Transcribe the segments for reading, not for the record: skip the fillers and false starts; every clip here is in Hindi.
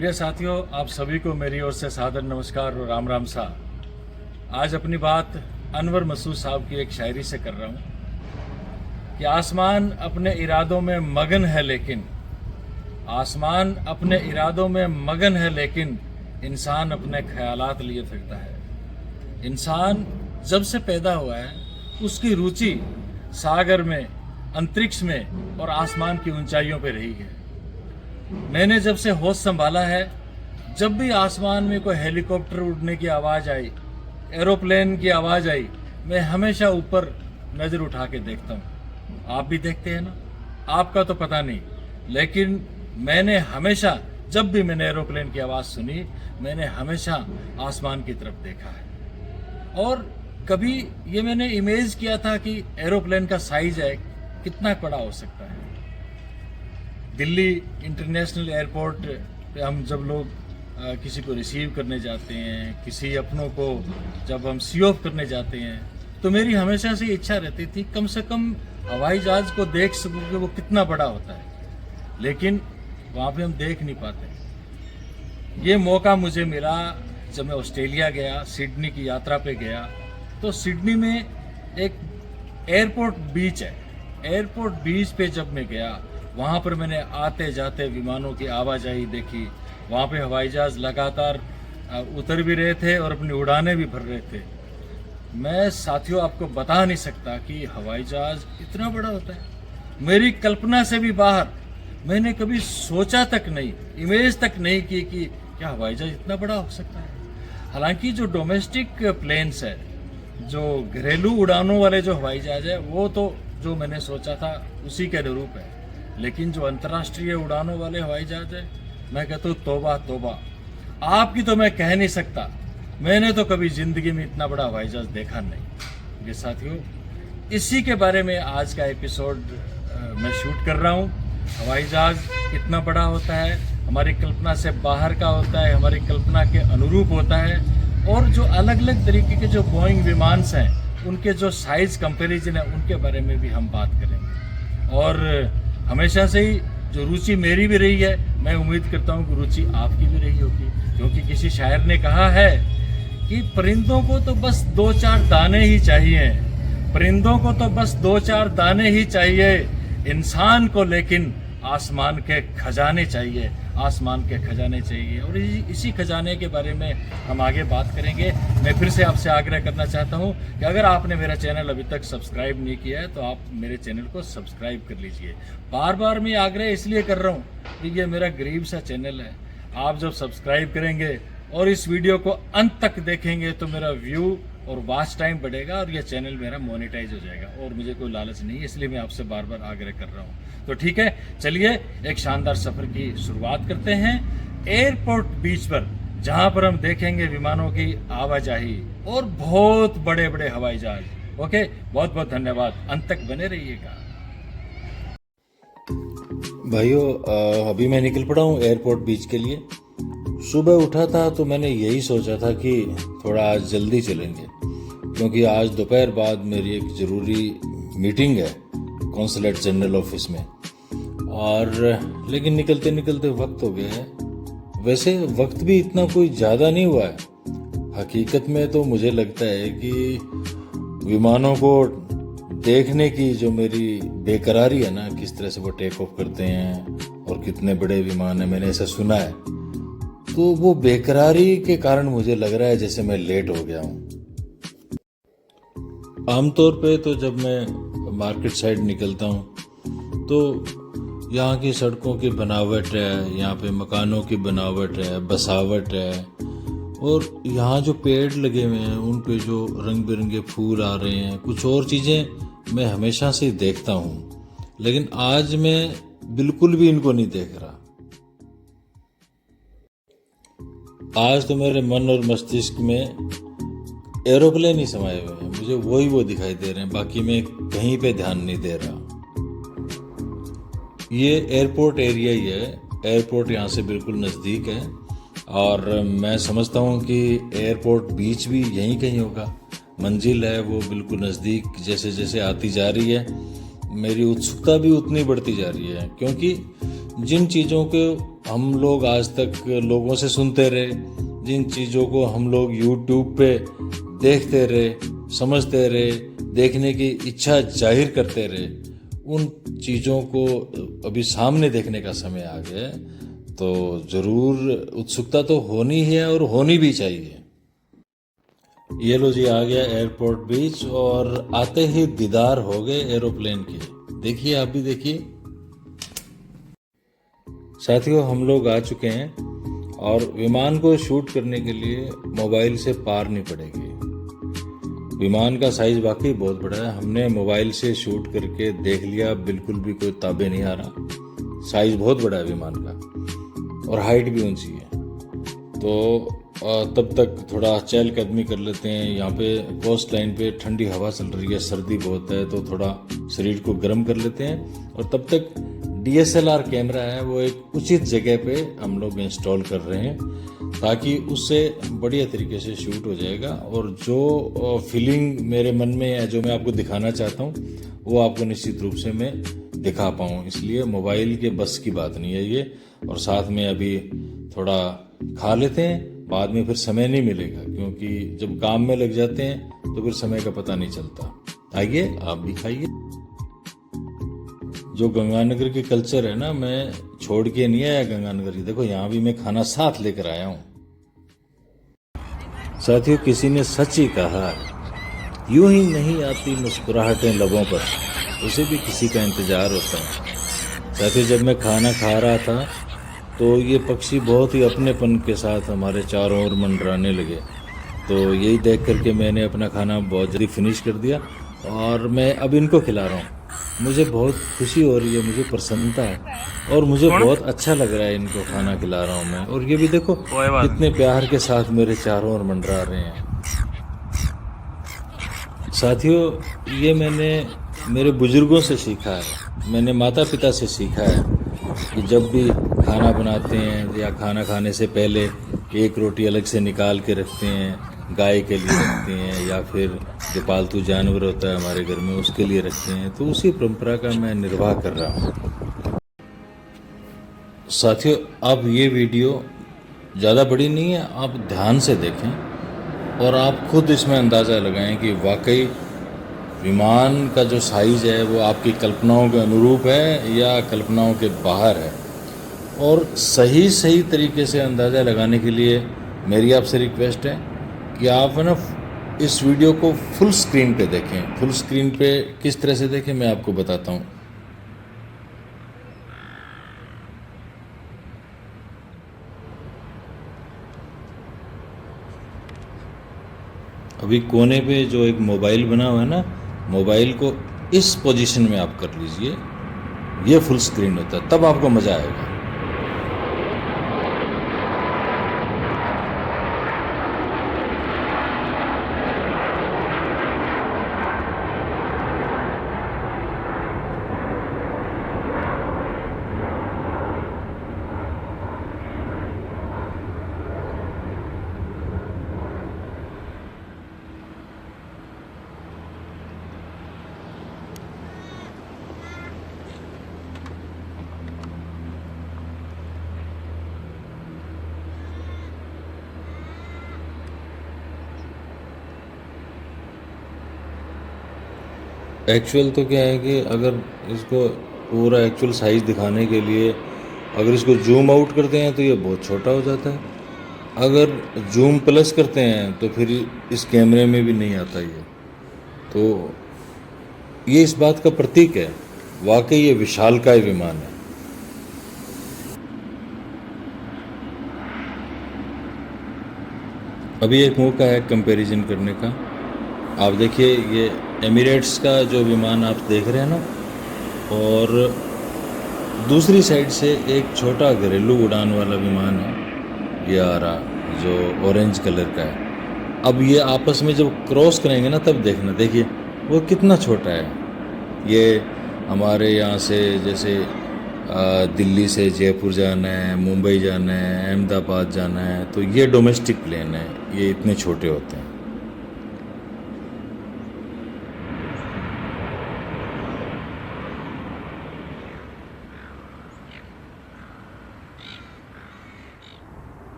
प्रिय साथियों, आप सभी को मेरी ओर से सादर नमस्कार और राम राम सा। आज अपनी बात अनवर मसूद साहब की एक शायरी से कर रहा हूँ कि आसमान अपने इरादों में मगन है लेकिन आसमान अपने इरादों में मगन है लेकिन इंसान अपने ख्यालात लिए फिरता है। इंसान जब से पैदा हुआ है उसकी रुचि सागर में, अंतरिक्ष में और आसमान की ऊंचाइयों पे रही है। मैंने जब से होश संभाला है, जब भी आसमान में कोई हेलीकॉप्टर उड़ने की आवाज़ आई, एरोप्लेन की आवाज़ आई, मैं हमेशा ऊपर नज़र उठा के देखता हूँ। आप भी देखते हैं ना? आपका तो पता नहीं, लेकिन मैंने हमेशा, जब भी मैंने एरोप्लेन की आवाज़ सुनी, मैंने हमेशा आसमान की तरफ देखा है। और कभी ये मैंने इमेज किया था कि एरोप्लेन का साइज है कितना बड़ा हो सकता है। दिल्ली इंटरनेशनल एयरपोर्ट पे हम जब लोग किसी को रिसीव करने जाते हैं, किसी अपनों को जब हम सी ऑफ करने जाते हैं, तो मेरी हमेशा से इच्छा रहती थी कम से कम हवाई जहाज़ को देख सकूं कि वो कितना बड़ा होता है, लेकिन वहाँ पे हम देख नहीं पाते। ये मौका मुझे मिला जब मैं ऑस्ट्रेलिया गया, सिडनी की यात्रा पे गया। तो सिडनी में एक एयरपोर्ट बीच है। एयरपोर्ट बीच पे जब मैं गया, वहाँ पर मैंने आते जाते विमानों की आवाजाही देखी। वहाँ पे हवाई जहाज़ लगातार उतर भी रहे थे और अपनी उड़ानें भी भर रहे थे। मैं साथियों आपको बता नहीं सकता कि हवाई जहाज़ इतना बड़ा होता है। मेरी कल्पना से भी बाहर। मैंने कभी सोचा तक नहीं, इमेज तक नहीं की कि क्या हवाई जहाज़ इतना बड़ा हो सकता है। हालांकि जो डोमेस्टिक प्लेन्स है, जो घरेलू उड़ानों वाले जो हवाई जहाज़ है, वो तो जो मैंने सोचा था उसी के अनुरूप है। लेकिन जो अंतर्राष्ट्रीय उड़ानों वाले हवाई जहाज है, मैं कहता हूँ तौबा तौबा। आपकी तो मैं कह नहीं सकता, मैंने तो कभी जिंदगी में इतना बड़ा हवाई जहाज देखा नहीं। ये साथियों, इसी के बारे में आज का एपिसोड मैं शूट कर रहा हूँ। हवाई जहाज कितना बड़ा होता है, हमारी कल्पना से बाहर का होता है, हमारी कल्पना के अनुरूप होता है, और जो अलग अलग तरीके के जो बोइंग विमान हैं, उनके जो साइज कंपेरिजन है, उनके बारे में भी हम बात करेंगे। और हमेशा से ही जो रुचि मेरी भी रही है, मैं उम्मीद करता हूँ कि रुचि आपकी भी रही होगी, क्योंकि किसी शायर ने कहा है कि परिंदों को तो बस 2-4 दाने ही चाहिए, परिंदों को तो बस 2-4 दाने ही चाहिए, इंसान को लेकिन आसमान के खजाने चाहिए, आसमान के खजाने चाहिए। और इसी खजाने के बारे में हम आगे बात करेंगे। मैं फिर से आपसे आग्रह करना चाहता हूं कि अगर आपने मेरा चैनल अभी तक सब्सक्राइब नहीं किया है तो आप मेरे चैनल को सब्सक्राइब कर लीजिए। बार बार मैं आग्रह इसलिए कर रहा हूं कि ये मेरा गरीब सा चैनल है। आप जब सब्सक्राइब करेंगे और इस वीडियो को अंत तक देखेंगे तो मेरा व्यू और वॉच टाइम बढ़ेगा और यह चैनल मेरा मोनेटाइज हो जाएगा। और मुझे कोई लालच नहीं है, इसलिए मैं आपसे बार बार आग्रह कर रहा हूँ। तो ठीक है, चलिए एक शानदार सफर की शुरुआत करते हैं एयरपोर्ट बीच पर, जहां पर हम देखेंगे विमानों की आवाजाही और बहुत बड़े बड़े हवाई जहाज। ओके, बहुत बहुत धन्यवाद, अंत तक बने रहिएगा। भाइयों, अभी मैं निकल पड़ा हूँ एयरपोर्ट बीच के लिए। सुबह उठा था तो मैंने यही सोचा था कि थोड़ा आज जल्दी चलेंगे, क्योंकि आज दोपहर बाद मेरी एक ज़रूरी मीटिंग है कॉन्सुलेट जनरल ऑफिस में। और लेकिन निकलते निकलते वक्त हो गया है। वैसे वक्त भी इतना कोई ज़्यादा नहीं हुआ है। हकीकत में तो मुझे लगता है कि विमानों को देखने की जो मेरी बेकरारी है ना, किस तरह से वो टेक ऑफ करते हैं और कितने बड़े विमान हैं, मैंने ऐसा सुना है, तो वो बेकरारी के कारण मुझे लग रहा है जैसे मैं लेट हो गया हूँ। आमतौर पे तो जब मैं मार्केट साइड निकलता हूँ तो यहाँ की सड़कों की बनावट है, यहाँ पे मकानों की बनावट है, बसावट है, और यहाँ जो पेड़ लगे हुए हैं उन पे जो रंग बिरंगे फूल आ रहे हैं, कुछ और चीज़ें मैं हमेशा से देखता हूँ, लेकिन आज मैं बिल्कुल भी इनको नहीं देख रहा। आज तो मेरे मन और मस्तिष्क में एरोप्लेन ही समाये हुए हैं, मुझे वो दिखाई दे रहे हैं, बाकी मैं कहीं पे ध्यान नहीं दे रहा। ये एयरपोर्ट एरिया ही है, एयरपोर्ट यहाँ से बिल्कुल नज़दीक है, और मैं समझता हूँ कि एयरपोर्ट बीच भी यहीं कहीं होगा। मंजिल है वो बिल्कुल नज़दीक, जैसे जैसे आती जा रही है मेरी उत्सुकता भी उतनी बढ़ती जा रही है, क्योंकि जिन चीज़ों को हम लोग आज तक लोगों से सुनते रहे, जिन चीज़ों को हम लोग यूट्यूब पे देखते रहे, समझते रहे, देखने की इच्छा जाहिर करते रहे, उन चीज़ों को अभी सामने देखने का समय आ गया है। तो ज़रूर उत्सुकता तो होनी ही है और होनी भी चाहिए। ये लो जी, आ गया एयरपोर्ट बीच और आते ही दीदार हो गए एरोप्लेन के। देखिए, आप भी देखिए। साथियों, हम लोग आ चुके हैं और विमान को शूट करने के लिए मोबाइल से पार नहीं पड़ेगी। विमान का साइज वाकई बहुत बड़ा है। हमने मोबाइल से शूट करके देख लिया, बिल्कुल भी कोई ताबे नहीं आ रहा। साइज बहुत बड़ा है विमान का और हाइट भी ऊंची है। तो तब तक थोड़ा चहलकदमी कर लेते हैं। यहाँ पे कोस्ट लाइन पे ठंडी हवा चल रही है, सर्दी बहुत है, तो थोड़ा शरीर को गर्म कर लेते हैं। और तब तक DSLR कैमरा है वो एक उचित जगह पे हम लोग इंस्टॉल कर रहे हैं, ताकि उससे बढ़िया तरीके से शूट हो जाएगा। और जो फीलिंग मेरे मन में है, जो मैं आपको दिखाना चाहता हूँ, वो आपको निश्चित रूप से मैं दिखा पाऊँ। इसलिए मोबाइल के बस की बात नहीं है ये। और साथ में अभी थोड़ा खा लेते हैं, बाद में फिर समय नहीं मिलेगा, क्योंकि जब काम में लग जाते हैं तो फिर समय का पता नहीं चलता। आइए, आप भी खाइए। जो गंगानगर की कल्चर है ना, मैं छोड़ के नहीं आया गंगानगर की। देखो, यहाँ भी मैं खाना साथ लेकर आया हूँ। साथियों, किसी ने सच ही कहा है, यूं ही नहीं आती मुस्कुराहटें लबों पर, उसे भी किसी का इंतजार होता है। साथियों, जब मैं खाना खा रहा था तो ये पक्षी बहुत ही अपनेपन के साथ हमारे चारों ओर मंडराने लगे। तो यही देख करके मैंने अपना खाना बहुत जल्दी फिनिश कर दिया और मैं अब इनको खिला रहा हूँ। मुझे बहुत खुशी हो रही है, मुझे प्रसन्नता है और मुझे बहुत अच्छा लग रहा है इनको खाना खिला रहा हूँ मैं। और ये भी देखो कितने प्यार के साथ मेरे चारों ओर मंडरा रहे हैं। साथियों, ये मैंने मेरे बुजुर्गों से सीखा है, मैंने माता पिता से सीखा है कि जब भी खाना बनाते हैं या खाना खाने से पहले एक रोटी अलग से निकाल के रखते हैं, गाय के लिए रखते हैं या फिर जो पालतू जानवर होता है हमारे घर में उसके लिए रखते हैं। तो उसी परंपरा का मैं निर्वाह कर रहा हूँ। साथियों, अब ये वीडियो ज़्यादा बड़ी नहीं है, आप ध्यान से देखें और आप खुद इसमें अंदाज़ा लगाएं कि वाकई विमान का जो साइज़ है वो आपकी कल्पनाओं के अनुरूप है या कल्पनाओं के बाहर है। और सही तरीके से अंदाज़ा लगाने के लिए मेरी आपसे रिक्वेस्ट है कि आप ना इस वीडियो को फुल स्क्रीन पे देखें। फुल स्क्रीन पे किस तरह से देखें मैं आपको बताता हूँ। अभी कोने पे जो एक मोबाइल बना हुआ है ना, मोबाइल को इस पोजीशन में आप कर लीजिए, ये फुल स्क्रीन होता है, तब आपको मज़ा आएगा। एक्चुअल तो क्या है कि अगर इसको पूरा एक्चुअल साइज़ दिखाने के लिए अगर इसको जूम आउट करते हैं तो ये बहुत छोटा हो जाता है। अगर जूम प्लस करते हैं तो फिर इस कैमरे में भी नहीं आता ये। तो ये इस बात का प्रतीक है, वाकई ये विशालकाय विमान है। अभी एक मौका है कंपैरिजन करने का। आप देखिए, ये एमिरेट्स का जो विमान आप देख रहे हैं ना, और दूसरी साइड से एक छोटा घरेलू उड़ान वाला विमान है, ये आ रहा, जो ऑरेंज कलर का है। अब ये आपस में जब क्रॉस करेंगे ना, तब देखना, देखिए वो कितना छोटा है। ये हमारे यहाँ से जैसे दिल्ली से जयपुर जाना है, मुंबई जाना है, अहमदाबाद जाना है, तो ये डोमेस्टिक प्लेन है, ये इतने छोटे होते हैं।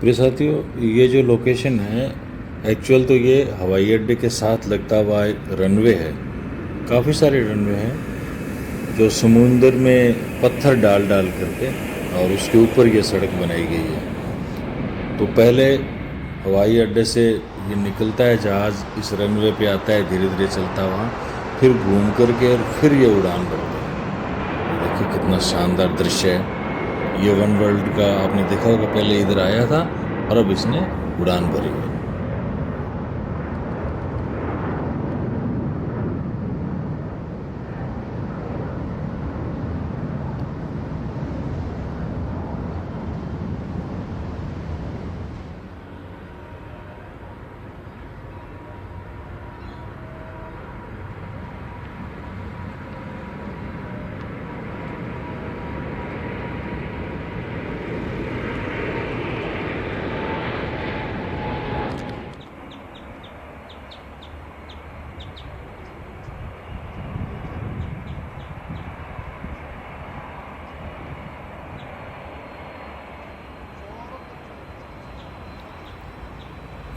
प्रिय साथियों, ये जो लोकेशन है, एक्चुअल तो ये हवाई अड्डे के साथ लगता हुआ एक रनवे है। काफ़ी सारे रनवे हैं जो समुंदर में पत्थर डाल डाल करके और उसके ऊपर ये सड़क बनाई गई है। तो पहले हवाई अड्डे से ये निकलता है जहाज़, इस रनवे पे आता है, धीरे धीरे चलता हुआ, फिर घूम करके और फिर ये उड़ान भरता है। देखिए कितना शानदार दृश्य है। ये वन वर्ल्ड का आपने देखा होगा, पहले इधर आया था और अब इसने उड़ान भरी है।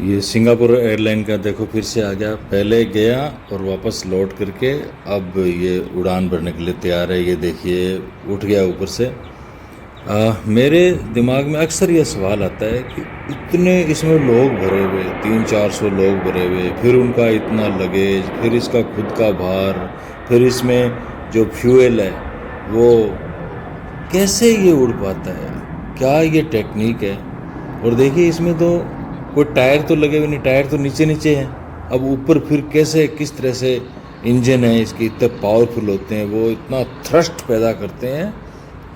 ये सिंगापुर एयरलाइन का देखो फिर से आ गया, पहले गया और वापस लौट करके अब ये उड़ान भरने के लिए तैयार है। ये देखिए उठ गया ऊपर से। मेरे दिमाग में अक्सर ये सवाल आता है कि इतने इसमें लोग भरे हुए, 300-400 लोग भरे हुए, फिर उनका इतना लगेज, फिर इसका खुद का भार, फिर इसमें जो फ्यूल है वो कैसे ये उड़ पाता है, क्या ये टेक्निक है। और देखिए इसमें तो कोई टायर तो लगे हुए नहीं, टायर तो नीचे नीचे हैं। अब ऊपर फिर कैसे, किस तरह से इंजन है इसके इतने पावरफुल होते हैं, वो इतना थ्रस्ट पैदा करते हैं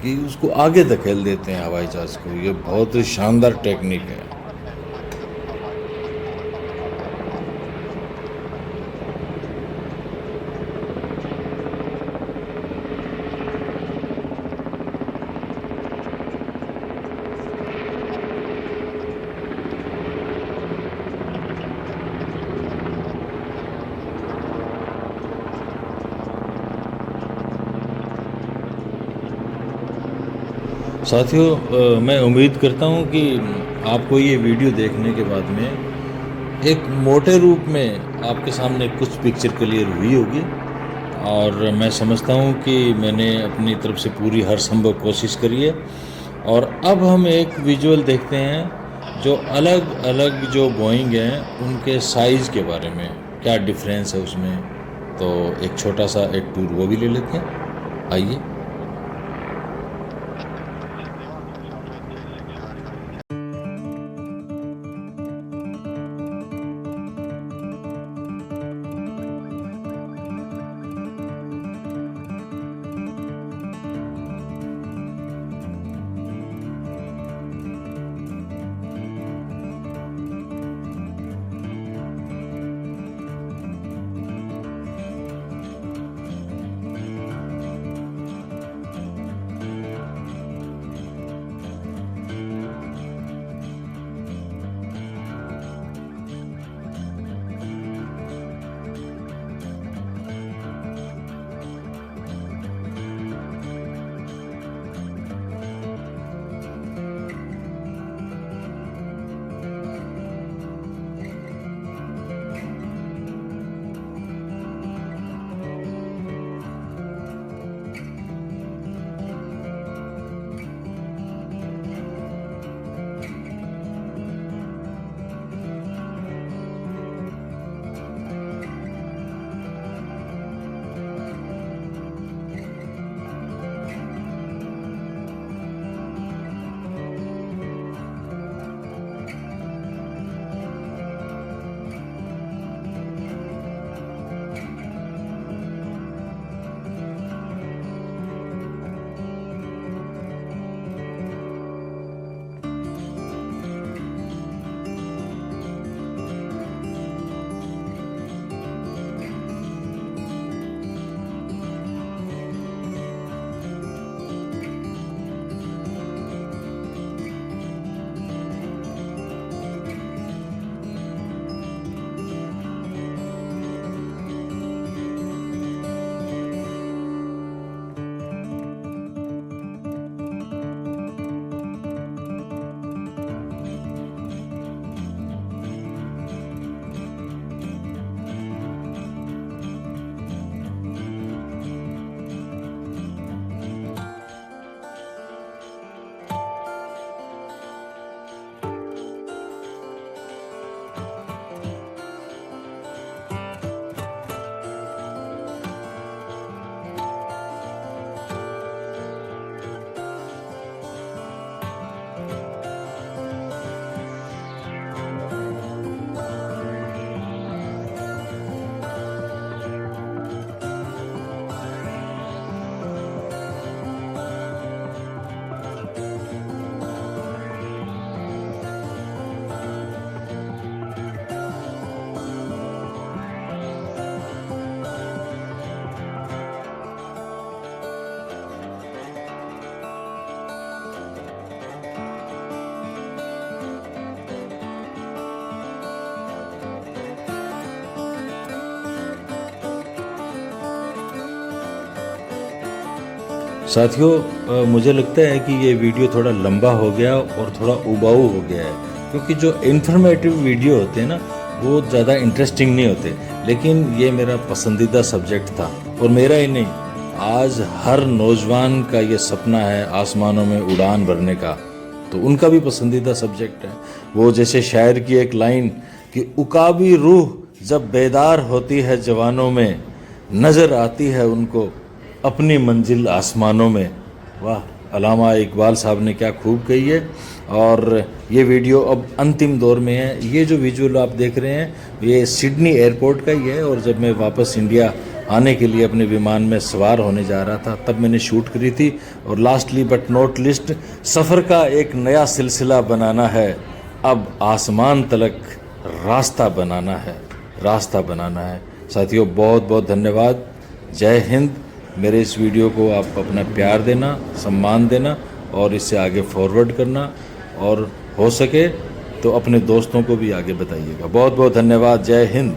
कि उसको आगे धकेल देते हैं हवाई जहाज़ को। ये बहुत ही शानदार टेक्निक है। साथियों, मैं उम्मीद करता हूँ कि आपको ये वीडियो देखने के बाद में एक मोटे रूप में आपके सामने कुछ पिक्चर क्लियर हुई होगी। और मैं समझता हूँ कि मैंने अपनी तरफ से पूरी हर संभव कोशिश करी है। और अब हम एक विजुअल देखते हैं जो अलग अलग जो बोइंग हैं उनके साइज़ के बारे में, क्या डिफरेंस है उसमें। तो एक छोटा सा एक टूर वो भी ले लेते हैं, आइए। साथियों मुझे लगता है कि ये वीडियो थोड़ा लंबा हो गया और थोड़ा उबाऊ हो गया है, क्योंकि जो इन्फॉर्मेटिव वीडियो होते हैं ना वो ज़्यादा इंटरेस्टिंग नहीं होते, लेकिन ये मेरा पसंदीदा सब्जेक्ट था और मेरा ही नहीं, आज हर नौजवान का ये सपना है आसमानों में उड़ान भरने का, तो उनका भी पसंदीदा सब्जेक्ट है। वो जैसे शायर की एक लाइन कि उकाबी रूह जब बेदार होती है जवानों में, नज़र आती है उनको अपनी मंजिल आसमानों में। वाह, अल्लामा इकबाल साहब ने क्या खूब कही है। और ये वीडियो अब अंतिम दौर में है। ये जो विजुअल आप देख रहे हैं ये सिडनी एयरपोर्ट का ही है, और जब मैं वापस इंडिया आने के लिए अपने विमान में सवार होने जा रहा था तब मैंने शूट करी थी। और लास्टली बट नॉट लिस्ट, सफ़र का एक नया सिलसिला बनाना है, अब आसमान तलक रास्ता बनाना है, रास्ता बनाना है। साथियों बहुत बहुत धन्यवाद, जय हिंद। मेरे इस वीडियो को आप अपना प्यार देना, सम्मान देना और इससे आगे फॉरवर्ड करना, और हो सके तो अपने दोस्तों को भी आगे बताइएगा। बहुत बहुत धन्यवाद, जय हिंद।